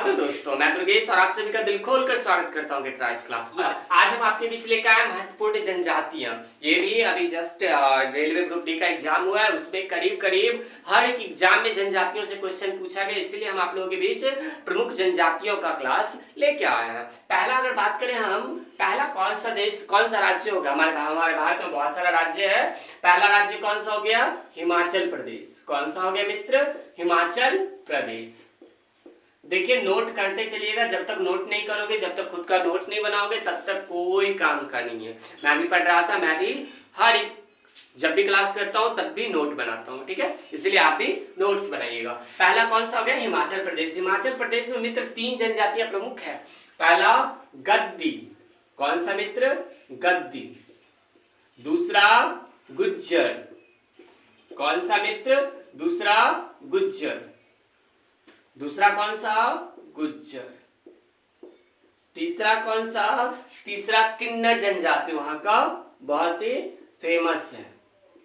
तो दोस्तों मैं दुर्गेश और आप सभी का दिल खोलकर स्वागत करता हूँ ट्राइज क्लास में। आज हम आपके बीच लेकर आए महत्वपूर्ण जनजातियां। ये भी अभी जस्ट रेलवे ग्रुप डी का एग्जाम हुआ है, उसमें करीब करीब हर एक एग्जाम में जनजातियों से क्वेश्चन पूछा गया, इसीलिए हम आप लोगों के बीच प्रमुख जनजातियों का क्लास लेके आए हैं। पहला अगर बात करें हम, पहला कौन सा देश, कौन सा राज्य होगा? हमारे भारत में बहुत सारा राज्य है। पहला राज्य कौन सा हो गया? हिमाचल प्रदेश। कौन सा हो गया मित्र? हिमाचल प्रदेश। देखिए नोट करते चलिएगा, जब तक नोट नहीं करोगे, जब तक खुद का नोट नहीं बनाओगे, तब तक कोई काम का नहीं है। मैं भी पढ़ रहा था, मैं भी हर एक जब भी क्लास करता हूं तब भी नोट बनाता हूं, ठीक है? इसलिए आप भी नोट्स बनाइएगा। पहला कौन सा हो गया? हिमाचल प्रदेश। हिमाचल प्रदेश में मित्र 3 जनजातियां प्रमुख है। पहला गद्दी। कौन सा मित्र? गद्दी। दूसरा गुज्जर। कौन सा मित्र? दूसरा गुज्जर। दूसरा कौन सा? गुज्जर। तीसरा कौन सा? तीसरा किन्नर जनजाति, वहां का बहुत ही फेमस है,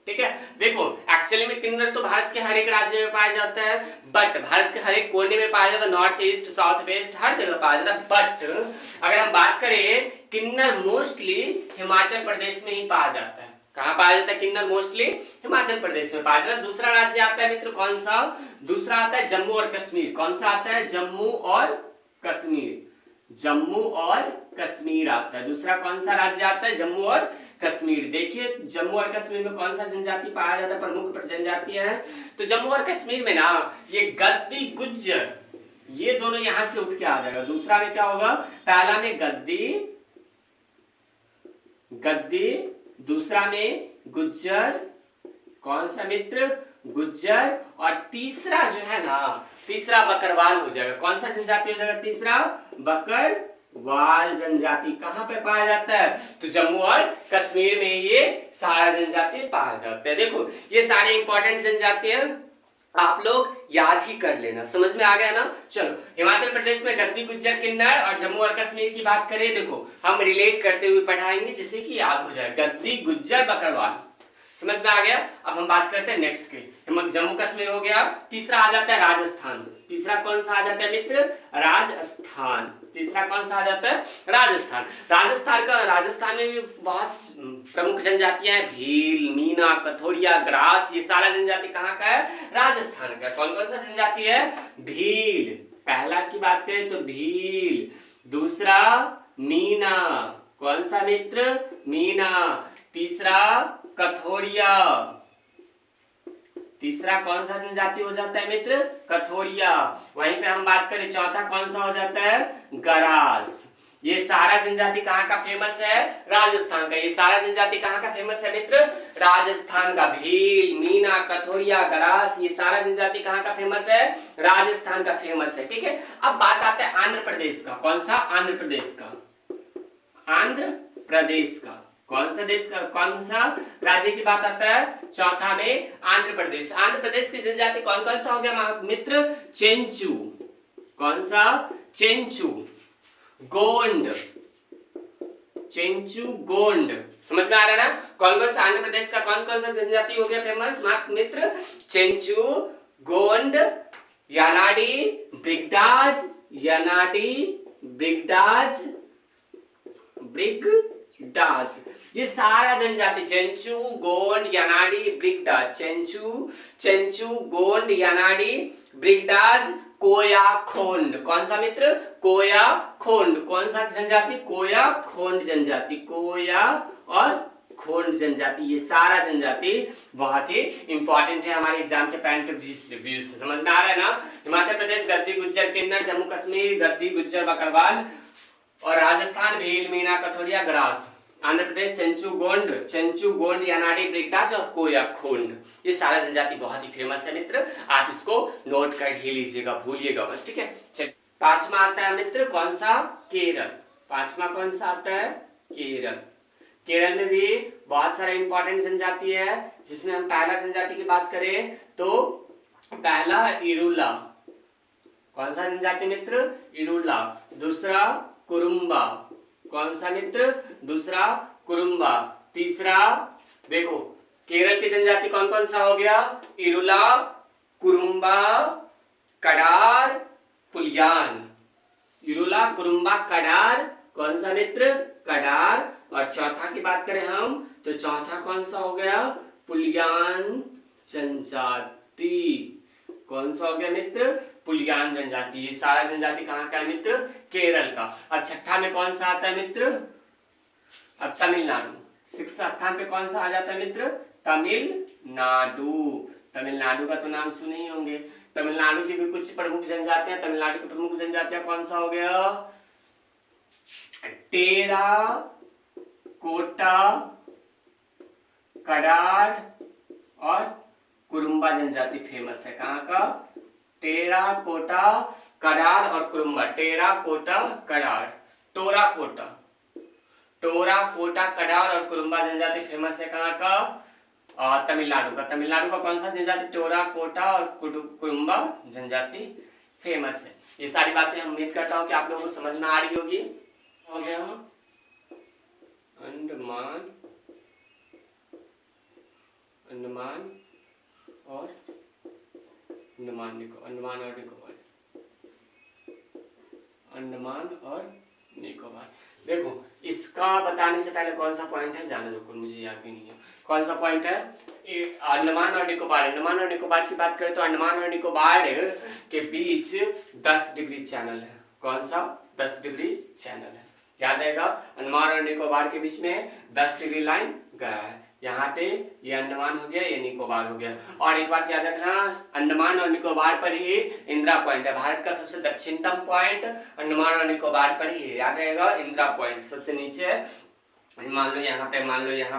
ठीक है? देखो एक्चुअली में किन्नर तो भारत के हर एक राज्य में पाया जाता है, बट भारत के हर एक कोने में पाया जाता है, नॉर्थ ईस्ट साउथ वेस्ट हर जगह पाया जाता है। बट अगर हम बात करें, किन्नर मोस्टली हिमाचल प्रदेश में ही पाया जाता है। कहाँ पाया जाता है किन्नर? मोस्टली हिमाचल प्रदेश में पाया जाता है। दूसरा राज्य आता है मित्र कौन सा? दूसरा आता है जम्मू और कश्मीर। कौन सा आता है? जम्मू और कश्मीर। जम्मू और कश्मीर आता है। दूसरा कौन सा राज्य आता है? जम्मू और कश्मीर। देखिए जम्मू और कश्मीर में कौन सा जनजाति पाया जाता है? प्रमुख जनजातियां हैं तो जम्मू और कश्मीर में ना ये गद्दी गुज्जर, ये दोनों यहां से उठ के आ जाएगा। दूसरा में क्या होगा? पहला में गद्दी, दूसरा में गुज्जर। कौन सा मित्र? गुज्जर। और तीसरा जो है ना, तीसरा बकरवाल हो जाएगा। कौन सा जनजाति हो जाएगा? तीसरा बकरवाल जनजाति। कहां पे पाया जाता है? तो जम्मू और कश्मीर में ये सारा जनजाति पाया जाता है। देखो ये सारे इंपॉर्टेंट जनजाति हैं, आप लोग याद ही कर लेना। समझ में आ गया ना? चलो हिमाचल प्रदेश में गद्दी गुज्जर किन्नर और जम्मू और कश्मीर की बात करें, देखो हम रिलेट करते हुए पढ़ाएंगे जिससे कि याद हो जाए। गद्दी गुज्जर बकरवाल, समझ में आ गया? अब हम बात करते हैं नेक्स्ट की। जम्मू कश्मीर हो गया। तीसरा आ जाता है राजस्थान। तीसरा कौन सा आ जाता है मित्र? राजस्थान। तीसरा कौन सा आ जाता है? राजस्थान। राजस्थान में भी बहुत प्रमुख जनजातियां हैं। भील, मीना, कथोरिया, ग्रास, ये सारा जनजाति कहाँ का है? राजस्थान का। कौन कौन सा जनजाति है? भील। पहला की बात करें तो भील। दूसरा मीना। कौन सा मित्र? मीना। तीसरा कथोरिया। तीसरा कौन सा जनजाति हो जाता है मित्र? कथोरिया। वहीं पे हम बात करें चौथा कौन सा हो जाता है? गरास। ये सारा जनजाति कहाँ का फेमस है? राजस्थान का। ये सारा जनजाति कहाँ का फेमस है मित्र? राजस्थान का। भील, मीना, कथोरिया, गरास, ये सारा जनजाति कहाँ का फेमस है? राजस्थान का फेमस है, ठीक है? अब बात आता है आंध्र प्रदेश का। कौन सा? आंध्र प्रदेश का। आंध्र प्रदेश का कौन सा देश का, कौन सा राज्य की बात आता है? चौथा में आंध्र प्रदेश। आंध्र प्रदेश की जनजाति कौन कौन सा हो गया मित्र? चेंचू। कौन सा? चेंचू। गोंड। चेंचू, गोंड। समझ में आ रहा है ना? कौन कौन सा आंध्र प्रदेश का कौन सा जनजाति हो गया फेमस मित्र? चेंचू, गोंड, यानाडी, ब्रिगडाज, ब्रिगडाज, ये सारा जनजाति चेंचू, गोंड, यानाडी, ब्रिगडाज। चेंचू, गोंड, यानाडी, ब्रिगडाज, कोया, खोंड। कौन सा मित्र? कोया, खोंड। कौन सा जनजाति? कोया, खोंड जनजाति। कोया और खोंड जनजाति, ये सारा जनजाति बहुत ही इंपॉर्टेंट है हमारे एग्जाम के पॉइंट ऑफ व्यू से। समझ में आ रहा है ना? हिमाचल प्रदेश गद्दी गुज्जर किन्नर, जम्मू कश्मीर गद्दी गुज्जर बकरवाल, और राजस्थान भील, मीना, कथोरिया, ग्रास। आंध्र प्रदेश चेंचू, गोंड, यानाडी, ब्रिगडाज और कोया, खोंड। ये सारा जनजाति बहुत ही फेमस है मित्र, आप इसको नोट कर ही लीजिएगा, भूलिएगा मत, ठीक है? चलिए पांचवा आता है मित्र कौन सा? केरल। पांचवा कौन सा आता है? केरल। केरल में भी बहुत सारे इंपॉर्टेंट जनजाति है, जिसमें हम पहला जनजाति की बात करें तो पहला इरुला। कौन सा जनजाति मित्र? इरुला। दूसरा कुरुम्बा। कौन सा मित्र? दूसरा कुरुम्बा। तीसरा देखो केरल की जनजाति कौन कौन सा हो गया? इरुला, कुरुम्बा, कडार, पुलियान। किरुला, कुरुम्बा, कडार, कौन सा मित्र? कडार। और चौथा की बात करें हम तो चौथा कौन सा हो गया? पुलियान जनजाति। कौन सा हो गया मित्र? पुलियान जनजाति। ये सारा जनजाति कहाँ का है मित्र? केरल का। अब छठा में कौन सा आता है मित्र? अब तमिलनाडु। 6th स्थान पे कौन सा आ जाता है मित्र? तमिलनाडु। तमिलनाडु का तो नाम सुने ही होंगे। तमिलनाडु की भी कुछ प्रमुख जनजातियां, तमिलनाडु की प्रमुख जनजातियां कौन सा हो गया? टेरा कोटा, कडार और कुरुम्बा जनजाति फेमस है। कहाँ का? टेरा कोटा, कडार और कुरुम्बा। टेरा कोटा, कडार, टोरा कोटा, कडार और कुरुम्बा जनजाति फेमस है। कहाँ का? तमिलनाडु का। तमिलनाडु का कौन सा जनजाति? टोरा कोटा और कुरुम्बा जनजाति फेमस है। ये सारी बातें हम उम्मीद करता हूँ कि आप लोगों को समझ में आ रही होगी। हो गया अंडमान, अंडमान और निकोबार। देखो, इसका बताने से पहले कौन सा पॉइंट है जाने दो, मुझे याद भी नहीं है कौन सा पॉइंट है। अंडमान और निकोबार। अंडमान और निकोबार की बात करें तो अंडमान और निकोबार के बीच 10 डिग्री चैनल है। कौन सा? 10 डिग्री चैनल है। याद रहेगा, अंडमान और निकोबार के बीच में 10 डिग्री लाइन गया है। यहाँ पे ये अंडमान हो गया, ये निकोबार हो गया। और एक बात याद रखना, अंडमान और निकोबार पर ही इंदिरा पॉइंट है। भारत का सबसे दक्षिणतम पॉइंट अंडमान और निकोबार पर ही है। याद रहेगा, इंदिरा पॉइंट सबसे नीचे है। मान लो यहाँ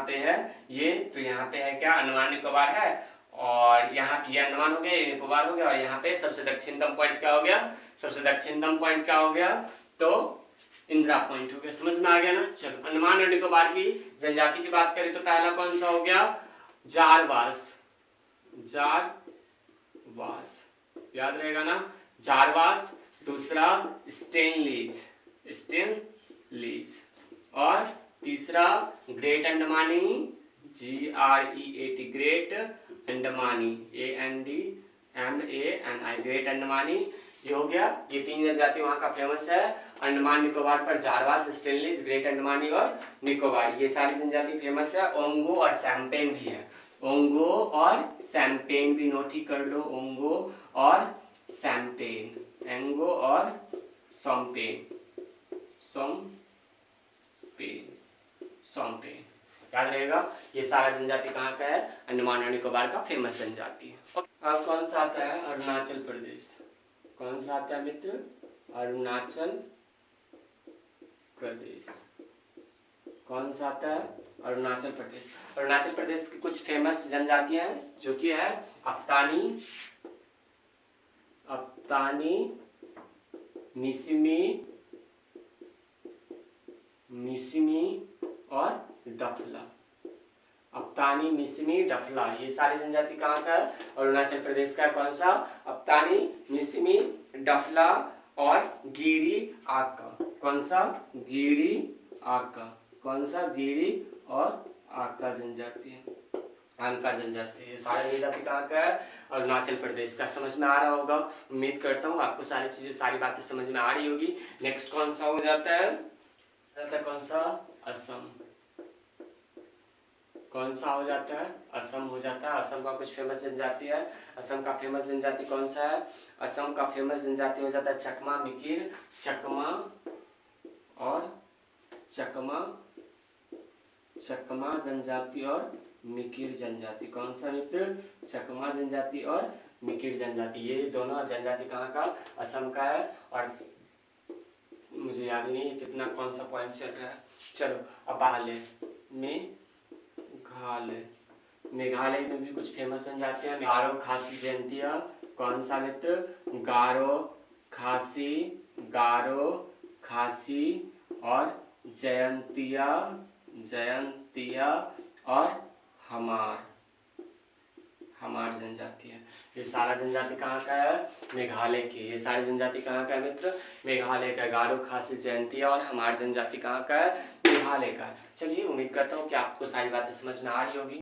पे है ये, तो यहाँ पे है क्या? अंडमान निकोबार है। और यहाँ पे ये अंडमान हो गया, ये निकोबार हो गया। और यहाँ पे सबसे दक्षिणतम पॉइंट क्या हो गया? सबसे दक्षिणतम पॉइंट क्या हो गया? तो इंदिरा पॉइंट हो गया। समझ में आ गया ना? चलो, अंडमान और निकोबार की जनजाति की बात करें तो पहला कौन सा हो गया? जारवास। याद रहेगा ना? जारवास। दूसरा स्टेनलीज, और तीसरा great Andamani, GREAT, great Andamani, ANDMANI, great Andamani. ये हो गया। ये 3 जनजाति वहाँ का फेमस है। अंडमान निकोबार पर जारवास, स्टेनलीज, ग्रेट अंडमानी और निकोबार, ये सारी जनजाति फेमस है। ओंगो और सैम्पेन भी है। ओंगो और सैम्पेन भी नोट ही कर लो। ओंगो और सैम्पेन, एंगो और सोम्पेन। याद रहेगा, ये सारा जनजाति कहाँ का है? अंडमान और निकोबार का फेमस जनजाति है। अब कौन सा आता है? अरुणाचल प्रदेश। कौन सा आता है मित्र? अरुणाचल प्रदेश। कौन सा आता है? अरुणाचल प्रदेश। अरुणाचल प्रदेश की कुछ फेमस जनजातियां हैं जो कि है अप्तानी, मिसिमी और डफला। अप्तानी, मिसिमी, डफला, ये सारी जनजाति कहाँ का है? अरुणाचल प्रदेश का। कौन सा? अप्तानी, मिसिमी, डफला और गिरी आका। कौन सा? गिरी आका। कौन सा? गिरी और आका जनजाति है, आंका जनजाति। ये सारी जनजाति कहाँ का है? अरुणाचल प्रदेश का। समझ में आ रहा होगा, उम्मीद करता हूँ आपको सारी बातें समझ में आ रही होगी। नेक्स्ट कौन सा हो जाता है? कौन सा? असम। कौन सा हो जाता है? असम हो जाता है। असम का कुछ फेमस जनजाति है। असम का फेमस जनजाति कौन सा है? असम का फेमस जनजाति हो जाता है चकमा, मिकिर, चकमा जनजाति और मिकिर जनजाति। कौन सा मित्र? चकमा जनजाति और मिकिर जनजाति। ये दोनों जनजाति कहाँ का? असम का है। और मुझे याद ही नहीं कितना कौन सा पॉइंट चल रहा है। चलो, अब मेघालय में भी कुछ फेमस जनजातियां। गारो, खासी, जयंतिया। कौन सा मित्र? गारो, खासी और जयंतिया और हमार जनजाति है। ये सारा जनजाति कहाँ का है? मेघालय की। ये सारी जनजाति कहाँ का है मित्र? मेघालय का। गारो, खासी, जयंतिया और हमार जनजाति कहाँ का है? मेघालय का। चलिए, उम्मीद करता हूँ कि आपको सारी बातें समझ में आ रही होगी।